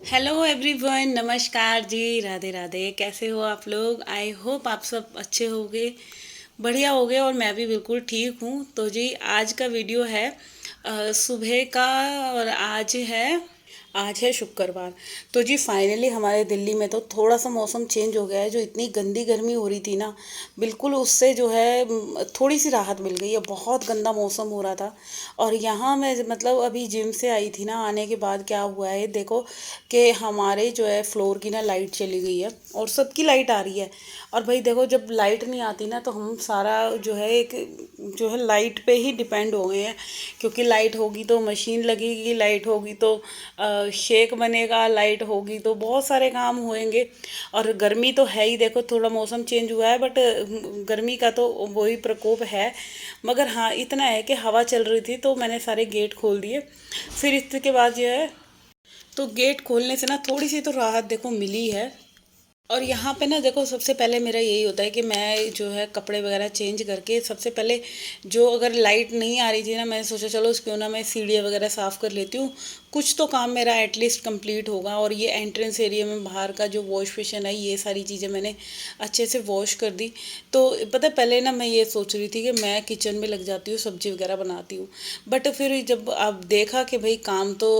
Hello everyone, नमस्कार जी, राधे राधे। कैसे हो आप लोग? आई होप आप सब अच्छे होंगे, बढ़िया होंगे, और मैं भी बिल्कुल ठीक हूँ। तो जी आज का वीडियो है सुबह का। और आज है शुक्रवार। तो जी फाइनली हमारे दिल्ली में तो थोड़ा सा मौसम चेंज हो गया है। जो इतनी गंदी गर्मी हो रही थी ना, बिल्कुल उससे जो है थोड़ी सी राहत मिल गई है। बहुत गंदा मौसम हो रहा था। और यहाँ मैं मतलब अभी जिम से आई थी ना, आने के बाद क्या हुआ है देखो कि हमारे जो है फ्लोर की ना लाइट चली गई है, और सबकी लाइट आ रही है। और भाई देखो, जब लाइट नहीं आती ना तो हम सारा जो है एक जो है लाइट पे ही डिपेंड हो गए हैं। क्योंकि लाइट होगी तो मशीन लगेगी, लाइट होगी तो शेक बनेगा, लाइट होगी तो बहुत सारे काम होंगे। और गर्मी तो है ही, देखो थोड़ा मौसम चेंज हुआ है बट गर्मी का तो वही प्रकोप है। मगर हाँ, इतना है कि हवा चल रही थी तो मैंने सारे गेट खोल दिए। फिर इसके बाद जो है, तो गेट खोलने से ना थोड़ी सी तो राहत देखो मिली है। और यहाँ पे ना देखो, सबसे पहले मेरा यही होता है कि मैं जो है कपड़े वगैरह चेंज करके सबसे पहले, जो अगर लाइट नहीं आ रही थी ना, मैंने सोचा चलो क्यों ना मैं सीढ़ियाँ वगैरह साफ़ कर लेती हूँ। कुछ तो काम मेरा एटलीस्ट कंप्लीट होगा। और ये एंट्रेंस एरिया में बाहर का जो वॉश बेसिन है, ये सारी चीज़ें मैंने अच्छे से वॉश कर दी। तो पता है, पहले ना मैं ये सोच रही थी कि मैं किचन में लग जाती हूँ, सब्जी वगैरह बनाती हूँ। बट फिर जब आप देखा कि भाई काम तो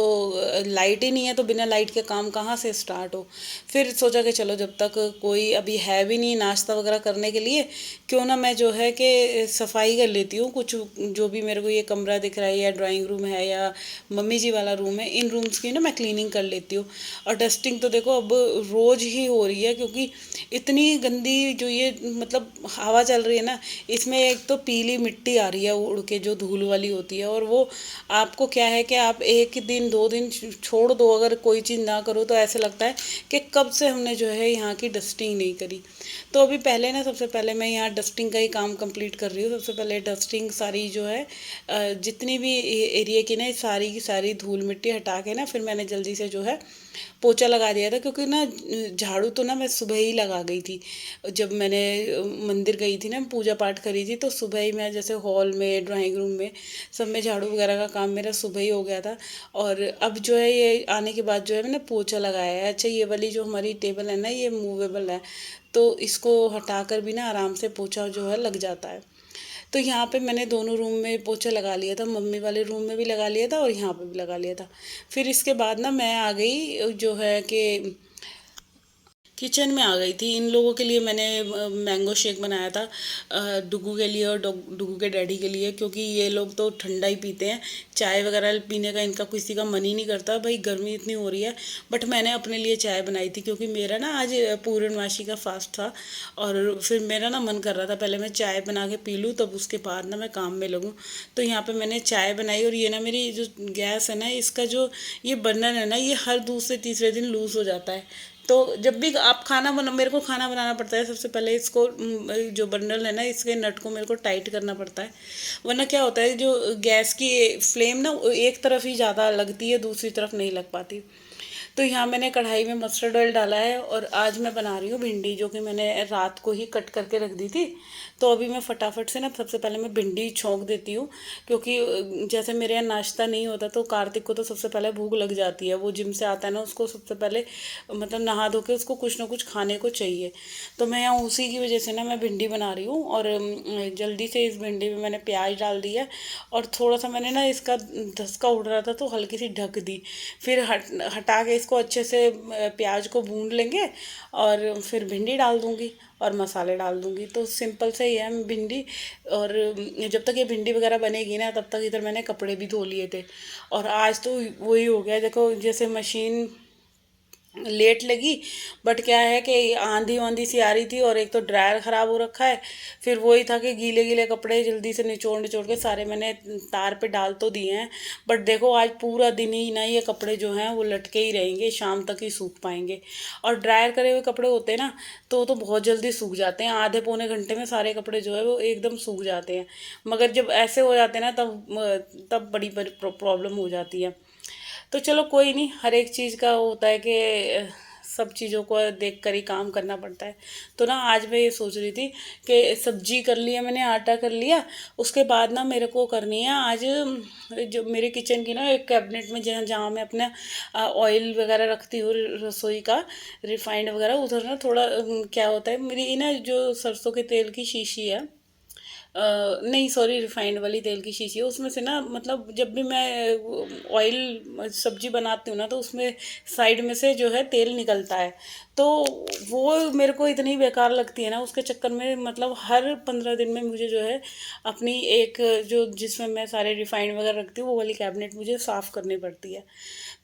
लाइट ही नहीं है, तो बिना लाइट के काम कहाँ से स्टार्ट हो। फिर सोचा कि चलो जब तक कोई अभी है भी नहीं नाश्ता वगैरह करने के लिए, क्यों ना मैं जो है कि सफाई कर लेती हूँ कुछ। जो भी मेरे को ये कमरा दिख रहा है, या ड्राइंग रूम है, या मम्मी जी वाला रूम है, इन रूम्स की ना मैं क्लीनिंग कर लेती हूँ। और डस्टिंग तो देखो अब रोज़ ही हो रही है, क्योंकि इतनी गंदी जो ये मतलब हवा चल रही है ना, इसमें एक तो पीली मिट्टी आ रही है उड़ के, जो धूल वाली होती है। और वो आपको क्या है कि आप एक दिन दो दिन छोड़ दो, अगर कोई चीज़ ना करो तो ऐसे लगता है कि कब से हमने जो है यहाँ की डस्टिंग नहीं करी। तो अभी पहले ना, सबसे पहले मैं यहाँ डस्टिंग का ही काम कंप्लीट कर रही हूँ। सबसे पहले डस्टिंग सारी जो है जितनी भी एरिया की ना, सारी की सारी धूल मिट्टी हटा के ना, फिर मैंने जल्दी से जो है पोछा लगा दिया था। क्योंकि ना झाड़ू तो ना मैं सुबह ही लगा गई थी। जब मैंने मंदिर गई थी ना, पूजा पाठ करी थी, तो सुबह ही मैं जैसे हॉल में, ड्राइंग रूम में, सब में झाड़ू वगैरह का काम मेरा सुबह ही हो गया था। और अब जो है ये आने के बाद जो है मैंने पोछा लगाया है। अच्छा, ये वाली जो हमारी टेबल है ना, ये मूवेबल है, तो इसको हटाकर भी ना आराम से पोछा जो है लग जाता है। तो यहाँ पे मैंने दोनों रूम में पोछा लगा लिया था, मम्मी वाले रूम में भी लगा लिया था और यहाँ पे भी लगा लिया था। फिर इसके बाद ना मैं आ गई जो है कि किचन में आ गई थी। इन लोगों के लिए मैंने मैंगो शेक बनाया था, डुगू के लिए और डुगू के डैडी के लिए, क्योंकि ये लोग तो ठंडा ही पीते हैं। चाय वगैरह पीने का इनका किसी का मन ही नहीं करता, भाई गर्मी इतनी हो रही है। बट मैंने अपने लिए चाय बनाई थी, क्योंकि मेरा ना आज पूर्णमासी का फास्ट था। और फिर मेरा ना मन कर रहा था पहले मैं चाय बना के पी लूँ, तब उसके बाद ना मैं काम में लगूँ। तो यहाँ पे मैंने चाय बनाई। और ये ना मेरी जो गैस है ना, इसका जो ये बर्नर है ना, ये हर दूसरे तीसरे दिन लूज़ हो जाता है। तो जब भी आप खाना बना, मेरे को खाना बनाना पड़ता है, सबसे पहले इसको जो बर्नल है ना, इसके नट को मेरे को टाइट करना पड़ता है। वरना क्या होता है, जो गैस की फ्लेम ना, वो एक तरफ ही ज़्यादा लगती है, दूसरी तरफ नहीं लग पाती। तो यहाँ मैंने कढ़ाई में मस्टर्ड ऑयल डाला है, और आज मैं बना रही हूँ भिंडी, जो कि मैंने रात को ही कट करके रख दी थी। तो अभी मैं फटाफट से ना, सबसे पहले मैं भिंडी छोंक देती हूँ। क्योंकि जैसे मेरे यहाँ नाश्ता नहीं होता, तो कार्तिक को तो सबसे पहले भूख लग जाती है। वो जिम से आता है ना, उसको सबसे पहले मतलब नहा धो के उसको कुछ ना कुछ खाने को चाहिए। तो मैं यहाँ उसी की वजह से ना मैं भिंडी बना रही हूँ। और जल्दी से इस भिंडी में मैंने प्याज डाल दिया। और थोड़ा सा मैंने ना इसका धसका उड़ रहा था, तो हल्की सी ढक दी। फिर हटा के इसको अच्छे से प्याज को भून लेंगे, और फिर भिंडी डाल दूँगी और मसाले डाल दूँगी। तो सिंपल से ही है भिंडी। और जब तक ये भिंडी वगैरह बनेगी ना, तब तक इधर मैंने कपड़े भी धो लिए थे। और आज तो वही हो गया, देखो जैसे मशीन लेट लगी। बट क्या है कि आंधी वांधी सी आ रही थी, और एक तो ड्रायर ख़राब हो रखा है। फिर वही था कि गीले गीले कपड़े जल्दी से निचोड़ निचोड़ के सारे मैंने तार पे डाल तो दिए हैं। बट देखो आज पूरा दिन ही ना ये कपड़े जो हैं वो लटके ही रहेंगे, शाम तक ही सूख पाएंगे। और ड्रायर करे हुए कपड़े होते हैं ना, तो बहुत जल्दी सूख जाते हैं, आधे पौने घंटे में सारे कपड़े जो है वो एकदम सूख जाते हैं। मगर जब ऐसे हो जाते हैं ना, तब बड़ी बड़ी प्रॉब्लम हो जाती है। तो चलो कोई नहीं, हर एक चीज़ का होता है कि सब चीज़ों को देख कर ही काम करना पड़ता है। तो ना आज मैं ये सोच रही थी कि सब्जी कर लिया मैंने, आटा कर लिया, उसके बाद ना मेरे को करनी है आज जो मेरे किचन की ना एक कैबिनेट में जहाँ जहाँ मैं अपना ऑयल वगैरह रखती हूँ रसोई का, रिफाइंड वगैरह, उधर ना थोड़ा क्या होता है, मेरी ना जो सरसों के तेल की शीशी है, नहीं सॉरी, रिफाइंड वाली तेल की शीशी है, उसमें से ना मतलब जब भी मैं ऑयल सब्जी बनाती हूँ ना तो उसमें साइड में से जो है तेल निकलता है। तो वो मेरे को इतनी बेकार लगती है ना, उसके चक्कर में मतलब हर 15 दिन में मुझे जो है अपनी एक जो जिसमें मैं सारे रिफाइंड वगैरह रखती हूँ वो वाली कैबिनेट मुझे साफ़ करनी पड़ती है।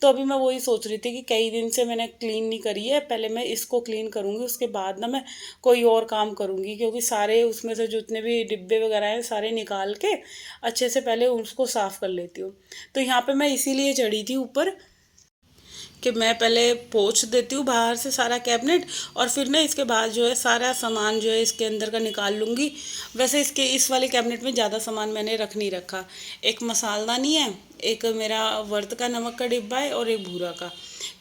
तो अभी मैं वही सोच रही थी कि कई दिन से मैंने क्लीन नहीं करी है, पहले मैं इसको क्लीन करूँगी, उसके बाद ना मैं कोई और काम करूँगी, क्योंकि सारे उसमें से जितने भी डिब्बे वगैरह हैं सारे निकाल के अच्छे से पहले उसको साफ़ कर लेती हूँ। तो यहाँ पे मैं इसीलिए चढ़ी थी ऊपर कि मैं पहले पोंछ देती हूँ बाहर से सारा कैबिनेट, और फिर ना इसके बाद जो है सारा सामान जो है इसके अंदर का निकाल लूँगी। वैसे इसके इस वाले कैबिनेट में ज़्यादा सामान मैंने रख नहीं रखा। एक मसालदानी है, एक मेरा वर्त का नमक का डिब्बा है, और एक भूरा का,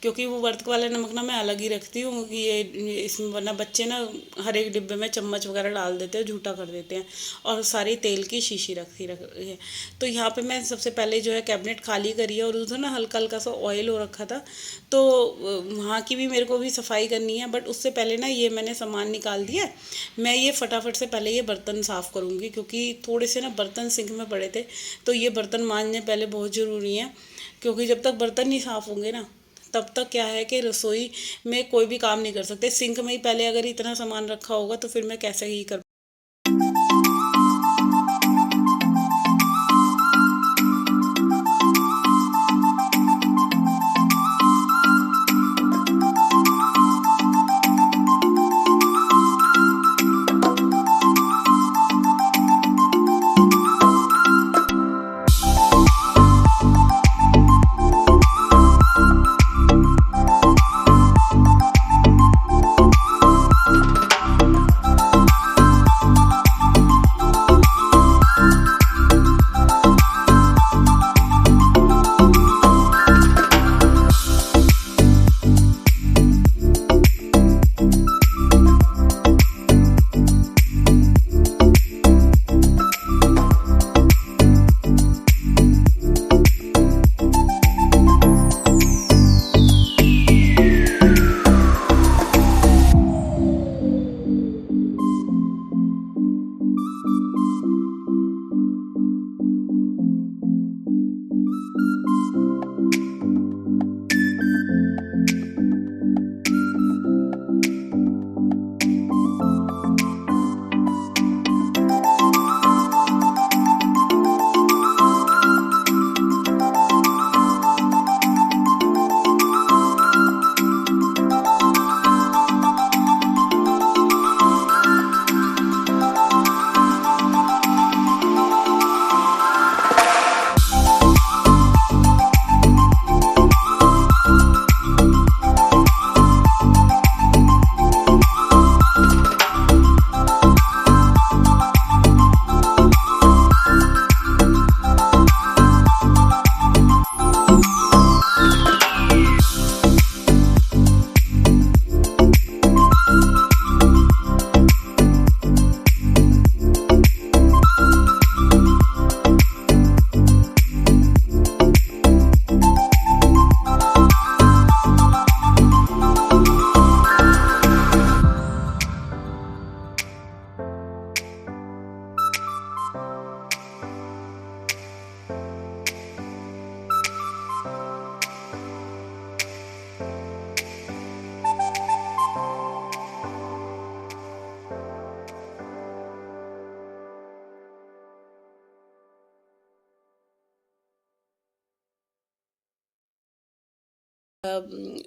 क्योंकि वो वर्त वाला नमक ना मैं अलग ही रखती हूँ कि ये इसमें, वरना बच्चे ना हर एक डिब्बे में चम्मच वगैरह डाल देते हैं, झूठा कर देते हैं। और सारी तेल की शीशी रखी है। तो यहाँ पे मैं सबसे पहले जो है कैबिनेट खाली करी है, और उधर ना हल्का हल्का सा ऑयल हो रखा था, तो वहाँ की भी मेरे को भी सफाई करनी है। बट उससे पहले ना ये मैंने सामान निकाल दिया, मैं ये फटाफट से पहले ये बर्तन साफ़ करूँगी, क्योंकि थोड़े से ना बर्तन सिंक में पड़े थे, तो ये बर्तन मांजने पहले बहुत ज़रूरी है। क्योंकि जब तक बर्तन नहीं साफ़ होंगे ना, तब तक क्या है कि रसोई में कोई भी काम नहीं कर सकते। सिंक में ही पहले अगर इतना सामान रखा होगा तो फिर मैं कैसे ही कर।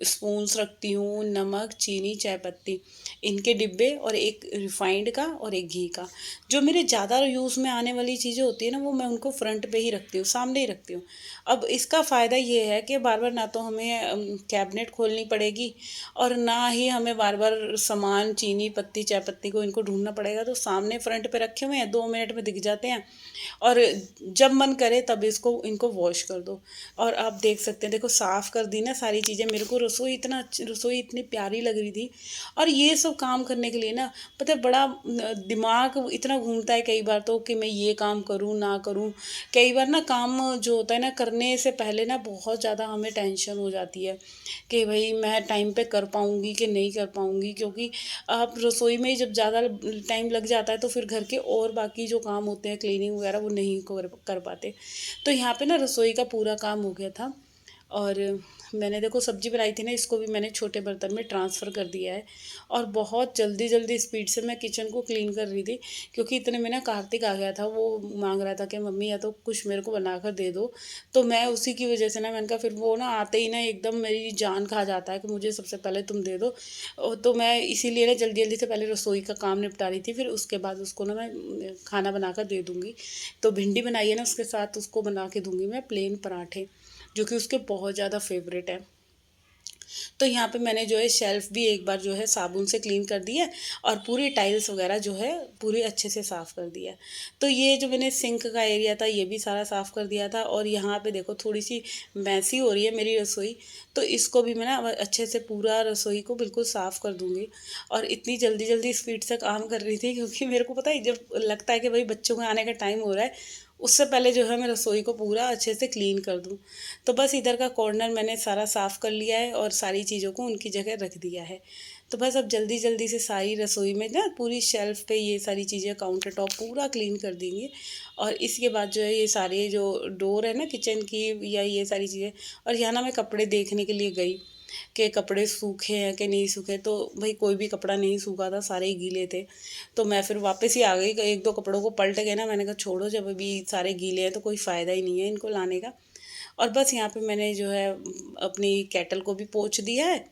स्पून्स रखती हूँ, नमक, चीनी, चाय पत्ती, इनके डिब्बे, और एक रिफाइंड का और एक घी का। जो मेरे ज़्यादा यूज़ में आने वाली चीज़ें होती है ना, वो मैं उनको फ्रंट पे ही रखती हूँ, सामने ही रखती हूँ। अब इसका फ़ायदा ये है कि बार बार ना तो हमें कैबिनेट खोलनी पड़ेगी, और ना ही हमें बार बार सामान, चीनी पत्ती, चाय पत्ती को इनको ढूंढना पड़ेगा। तो सामने फ्रंट पे रखे हुए हैं, 2 मिनट में दिख जाते हैं, और जब मन करे तब इनको वॉश कर दो। और आप देख सकते हैं, देखो साफ़ कर दी ना सारी चीज़ें, मेरे को रसोई इतनी प्यारी लग रही थी। और ये सब काम करने के लिए ना, पता है, बड़ा दिमाग इतना घूमता है कई बार तो कि मैं ये काम करूँ ना करूँ। कई बार ना काम जो होता है ना, करने से पहले ना बहुत ज़्यादा हमें टेंशन हो जाती है कि भाई मैं टाइम पे कर पाऊँगी कि नहीं कर पाऊँगी, क्योंकि आप रसोई में ही जब ज़्यादा टाइम लग जाता है तो फिर घर के और बाकी जो काम होते हैं, क्लीनिंग वगैरह, वो नहीं कर पाते। तो यहाँ पे ना रसोई का पूरा काम हो गया था। और मैंने देखो सब्ज़ी बनाई थी ना, इसको भी मैंने छोटे बर्तन में ट्रांसफ़र कर दिया है। और बहुत जल्दी स्पीड से मैं किचन को क्लीन कर रही थी, क्योंकि इतने में ना कार्तिक आ गया था। वो मांग रहा था कि मम्मी या तो कुछ मेरे को बना कर दे दो। तो मैं उसी की वजह से ना, मैंने कहा फिर वो ना आते ही ना एकदम मेरी जान खा जाता है कि मुझे सबसे पहले तुम दे दो। तो मैं इसीलिए ना जल्दी जल्दी से पहले रसोई का काम निपटा रही थी, फिर उसके बाद उसको ना मैं खाना बना कर दे दूँगी। तो भिंडी बनाई है ना, उसके साथ उसको बना के दूँगी मैं प्लेन पराठे, जो कि उसके बहुत ज़्यादा फेवरेट है। तो यहाँ पे मैंने जो है शेल्फ़ भी एक बार जो है साबुन से क्लीन कर दी है, और पूरी टाइल्स वगैरह जो है पूरी अच्छे से साफ़ कर दिया है। तो ये जो मैंने सिंक का एरिया था, ये भी सारा साफ़ कर दिया था। और यहाँ पे देखो थोड़ी सी मैसी हो रही है मेरी रसोई, तो इसको भी मैं ना अब अच्छे से पूरा रसोई को बिल्कुल साफ़ कर दूँगी। और इतनी जल्दी स्पीड से काम कर रही थी, क्योंकि मेरे को पता है, जब लगता है कि भाई बच्चों के आने का टाइम हो रहा है, उससे पहले जो है मैं रसोई को पूरा अच्छे से क्लीन कर दूँ। तो बस इधर का कॉर्नर मैंने सारा साफ़ कर लिया है और सारी चीज़ों को उनकी जगह रख दिया है। तो बस अब जल्दी से सारी रसोई में ना पूरी शेल्फ़ पे ये सारी चीज़ें, काउंटर टॉप पूरा क्लीन कर देंगे। और इसके बाद जो है ये सारे जो डोर है ना किचन की, या ये सारी चीज़ें। और यहाँ ना मैं कपड़े देखने के लिए गई कि कपड़े सूखे हैं कि नहीं सूखे। तो भाई कोई भी कपड़ा नहीं सूखा था, सारे ही गीले थे। तो मैं फिर वापस ही आ गई। एक दो कपड़ों को पलट गए ना, मैंने कहा छोड़ो, जब अभी सारे गीले हैं तो कोई फ़ायदा ही नहीं है इनको लाने का। और बस यहाँ पे मैंने जो है अपनी केटल को भी पोंछ दिया है।